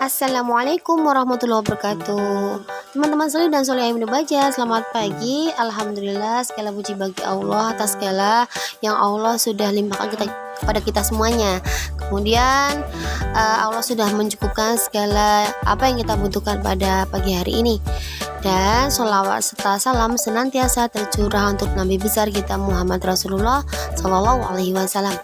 Assalamualaikum warahmatullahi wabarakatuh. Teman-teman solih dan solih yang baca, selamat pagi. Alhamdulillah, segala puji bagi Allah atas segala yang Allah sudah limpahkan kepada kita semuanya. Kemudian Allah sudah mencukupkan segala apa yang kita butuhkan pada pagi hari ini. Dan sholawat serta salam senantiasa tercurah untuk Nabi besar kita Muhammad Rasulullah Shallallahu Alaihi Wasallam.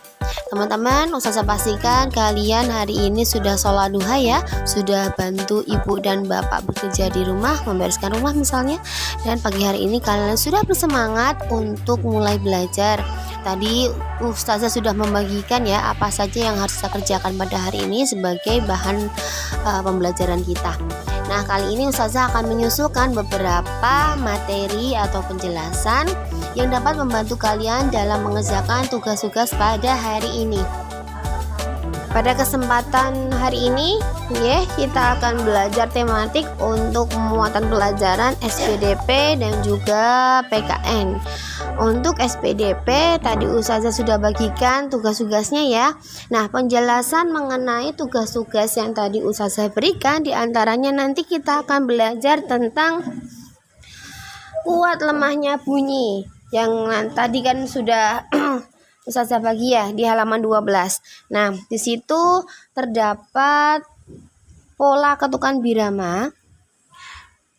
Teman-teman, Ustazah pastikan kalian hari ini sudah sholat duha ya, sudah bantu ibu dan bapak bekerja di rumah, membereskan rumah misalnya. Dan pagi hari ini kalian sudah bersemangat untuk mulai belajar. Tadi Ustazah sudah membagikan ya apa saja yang harus kita kerjakan pada hari ini sebagai bahan pembelajaran kita. Nah, kali ini Ustazah akan menyusulkan beberapa materi atau penjelasan yang dapat membantu kalian dalam mengerjakan tugas-tugas pada hari ini. Pada kesempatan hari ini, kita akan belajar tematik untuk muatan pelajaran SPDP dan juga PKN. Untuk SPDP tadi Ustazah sudah bagikan tugas-tugasnya ya. Nah, penjelasan mengenai tugas-tugas yang tadi Ustazah berikan diantaranya nanti kita akan belajar tentang kuat lemahnya bunyi yang tadi kan sudah Ustazah bagi ya di halaman 12. Nah, di situ terdapat pola ketukan birama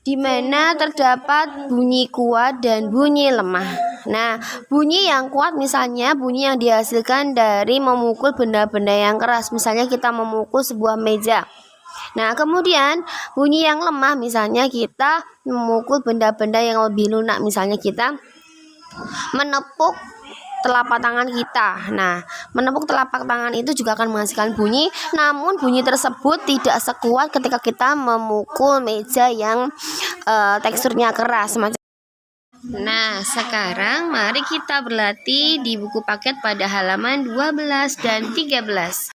di mana terdapat bunyi kuat dan bunyi lemah. Nah, bunyi yang kuat misalnya bunyi yang dihasilkan dari memukul benda-benda yang keras. Misalnya kita memukul sebuah meja. Nah, kemudian bunyi yang lemah misalnya kita memukul benda-benda yang lebih lunak. Misalnya kita menepuk telapak tangan kita. Nah, menepuk telapak tangan itu juga akan menghasilkan bunyi, namun bunyi tersebut tidak sekuat ketika kita memukul meja yang teksturnya keras. Nah, sekarang mari kita berlatih di buku paket pada halaman 12 dan 13.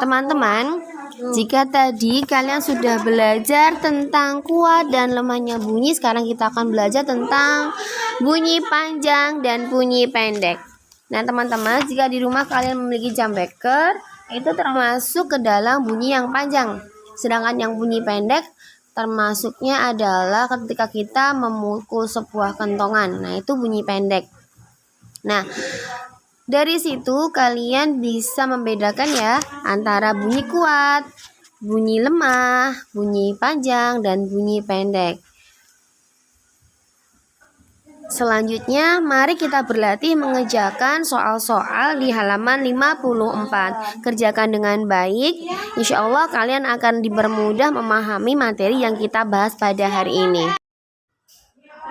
Teman-teman, jika tadi kalian sudah belajar tentang kuat dan lemahnya bunyi, sekarang kita akan belajar tentang bunyi panjang dan bunyi pendek. Nah, teman-teman, jika di rumah kalian memiliki jam beker, itu termasuk ke dalam bunyi yang panjang. Sedangkan yang bunyi pendek termasuknya adalah ketika kita memukul sebuah kentongan. Nah, itu bunyi pendek. Nah, dari situ kalian bisa membedakan ya antara bunyi kuat, bunyi lemah, bunyi panjang, dan bunyi pendek. Selanjutnya, mari kita berlatih mengerjakan soal-soal di halaman 54. Kerjakan dengan baik, insya Allah kalian akan dipermudah memahami materi yang kita bahas pada hari ini.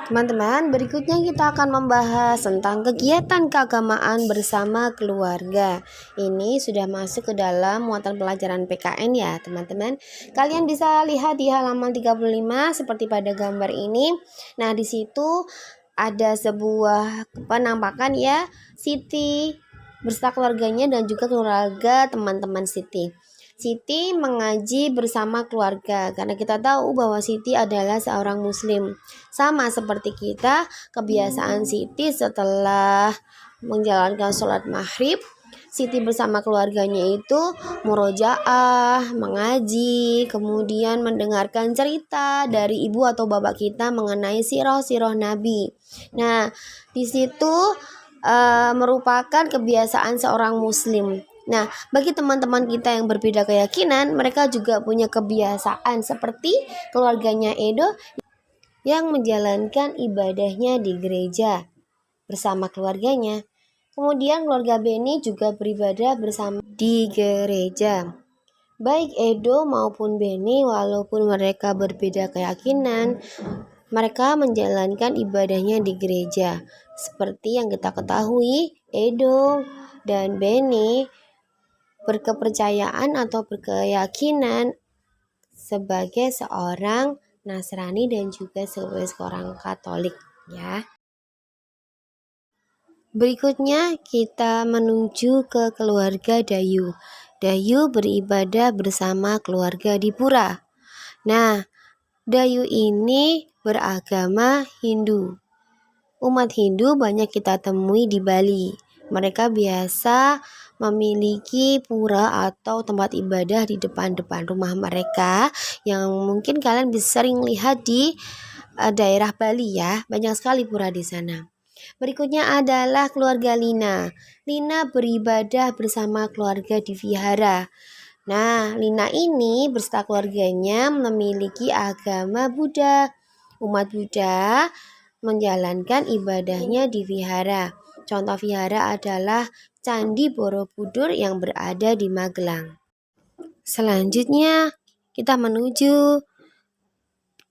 Teman-teman, berikutnya kita akan membahas tentang kegiatan keagamaan bersama keluarga. Ini sudah masuk ke dalam muatan pelajaran PKN ya, teman-teman. Kalian bisa lihat di halaman 35 seperti pada gambar ini. Nah, di situ ada sebuah penampakan ya, Siti beserta keluarganya dan juga keluarga teman-teman Siti. Siti mengaji bersama keluarga karena kita tahu bahwa Siti adalah seorang muslim. Sama seperti kita, kebiasaan Siti setelah menjalankan sholat maghrib, Siti bersama keluarganya itu murojaah, mengaji, kemudian mendengarkan cerita dari ibu atau bapak kita mengenai sirah-sirah Nabi. Nah, di situ merupakan kebiasaan seorang muslim. Nah, bagi teman-teman kita yang berbeda keyakinan, mereka juga punya kebiasaan seperti keluarganya Edo yang menjalankan ibadahnya di gereja bersama keluarganya. Kemudian keluarga Beni juga beribadah bersama di gereja. Baik Edo maupun Beni, walaupun mereka berbeda keyakinan, mereka menjalankan ibadahnya di gereja. Seperti yang kita ketahui, Edo dan Beni berkepercayaan atau berkeyakinan sebagai seorang Nasrani dan juga sebagai seorang Katolik ya. Berikutnya kita menuju ke keluarga Dayu. Dayu beribadah bersama keluarga di pura. Nah, Dayu ini beragama Hindu. Umat Hindu banyak kita temui di Bali. Mereka biasa memiliki pura atau tempat ibadah di depan-depan rumah mereka yang mungkin kalian bisa sering lihat di daerah Bali ya. Banyak sekali pura di sana. Berikutnya adalah keluarga Lina. Lina beribadah bersama keluarga di vihara. Nah, Lina ini beserta keluarganya memiliki agama Buddha. Umat Buddha menjalankan ibadahnya di vihara. Contoh vihara adalah Candi Borobudur yang berada di Magelang. Selanjutnya kita menuju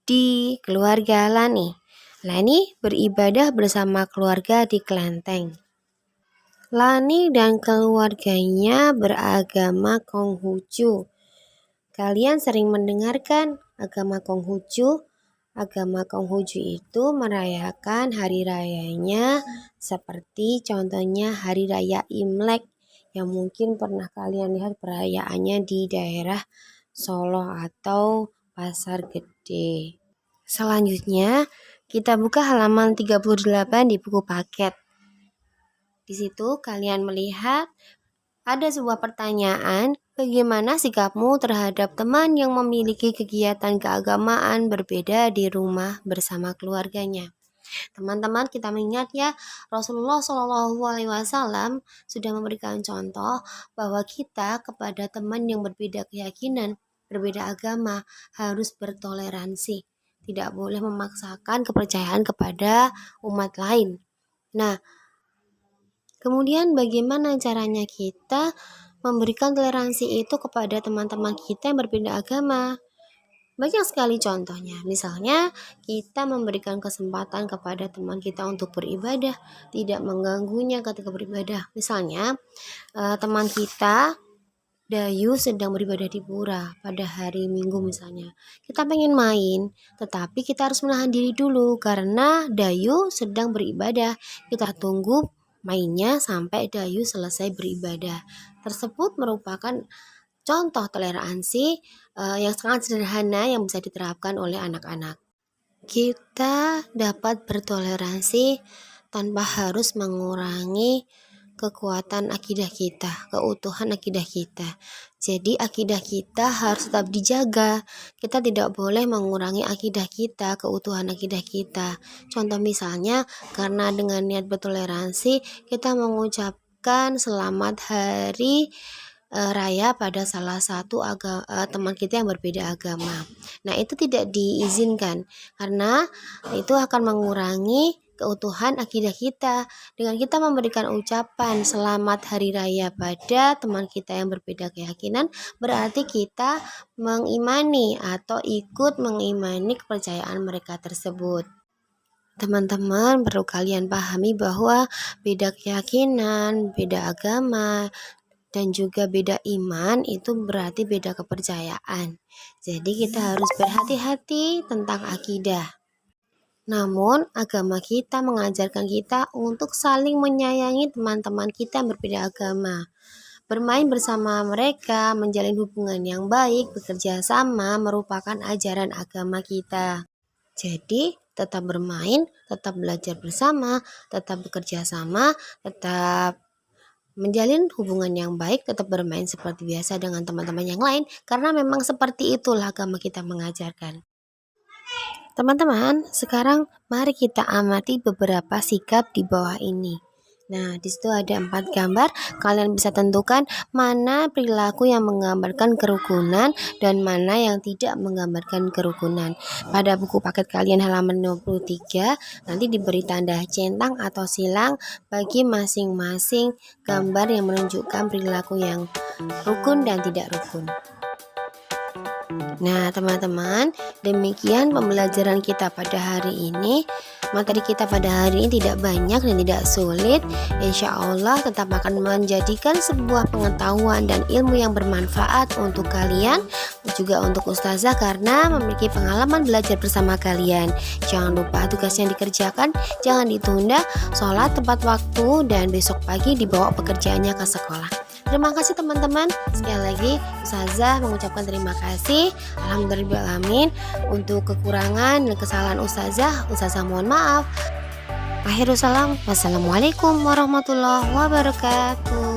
di keluarga Lani. Lani beribadah bersama keluarga di Klenteng. Lani dan keluarganya beragama Konghucu. Kalian sering mendengarkan agama Konghucu? Agama Konghucu itu merayakan hari rayanya seperti contohnya Hari Raya Imlek yang mungkin pernah kalian lihat perayaannya di daerah Solo atau Pasar Gede. Selanjutnya kita buka halaman 38 di buku paket. Di situ kalian melihat ada sebuah pertanyaan, bagaimana sikapmu terhadap teman yang memiliki kegiatan keagamaan berbeda di rumah bersama keluarganya? Teman-teman, kita mengingat ya, Rasulullah SAW sudah memberikan contoh bahwa kita kepada teman yang berbeda keyakinan, berbeda agama, harus bertoleransi. Tidak boleh memaksakan kepercayaan kepada umat lain. Nah, kemudian bagaimana caranya kita memberikan toleransi itu kepada teman-teman kita yang berbeda agama? Banyak sekali contohnya. Misalnya kita memberikan kesempatan kepada teman kita untuk beribadah, tidak mengganggunya ketika beribadah. Misalnya teman kita Dayu sedang beribadah di pura pada hari Minggu misalnya. Kita pengen main, tetapi kita harus menahan diri dulu karena Dayu sedang beribadah. Kita tunggu mainnya sampai Dayu selesai beribadah. Tersebut merupakan contoh toleransi yang sangat sederhana yang bisa diterapkan oleh anak-anak. Kita dapat bertoleransi tanpa harus mengurangi kekuatan akidah kita, keutuhan akidah kita. Jadi akidah kita harus tetap dijaga. Kita tidak boleh mengurangi akidah kita, keutuhan akidah kita. Contoh misalnya, karena dengan niat bertoleransi, kita mengucapkan selamat hari raya pada salah satu teman kita yang berbeda agama. Nah, itu tidak diizinkan karena itu akan mengurangi keutuhan akidah kita. Dengan kita memberikan ucapan selamat hari raya pada teman kita yang berbeda keyakinan, berarti kita mengimani atau ikut mengimani kepercayaan mereka tersebut. Teman-teman, perlu kalian pahami bahwa beda keyakinan, beda agama, dan juga beda iman itu berarti beda kepercayaan. Jadi kita harus berhati-hati tentang akidah. Namun, agama kita mengajarkan kita untuk saling menyayangi teman-teman kita yang berbeda agama. Bermain bersama mereka, menjalin hubungan yang baik, bekerja sama merupakan ajaran agama kita. Jadi, tetap bermain, tetap belajar bersama, tetap bekerja sama, tetap menjalin hubungan yang baik, tetap bermain seperti biasa dengan teman-teman yang lain, karena memang seperti itulah agama kita mengajarkan. Teman-teman, sekarang mari kita amati beberapa sikap di bawah ini. Nah, di situ ada 4 gambar. Kalian bisa tentukan mana perilaku yang menggambarkan kerukunan dan mana yang tidak menggambarkan kerukunan. Pada buku paket kalian halaman 23, nanti diberi tanda centang atau silang bagi masing-masing gambar yang menunjukkan perilaku yang rukun dan tidak rukun. Nah, teman-teman, demikian pembelajaran kita pada hari ini. Materi kita pada hari ini tidak banyak dan tidak sulit. Insya Allah tetap akan menjadikan sebuah pengetahuan dan ilmu yang bermanfaat untuk kalian, juga untuk ustazah karena memiliki pengalaman belajar bersama kalian. Jangan lupa tugas yang dikerjakan, jangan ditunda, sholat tepat waktu, dan besok pagi dibawa pekerjaannya ke sekolah. Terima kasih teman-teman. Sekali lagi Ustazah mengucapkan terima kasih. Alhamdulillahirobbilalamin. Untuk kekurangan dan kesalahan Ustazah mohon maaf. Akhirul salam. Wassalamualaikum warahmatullahi wabarakatuh.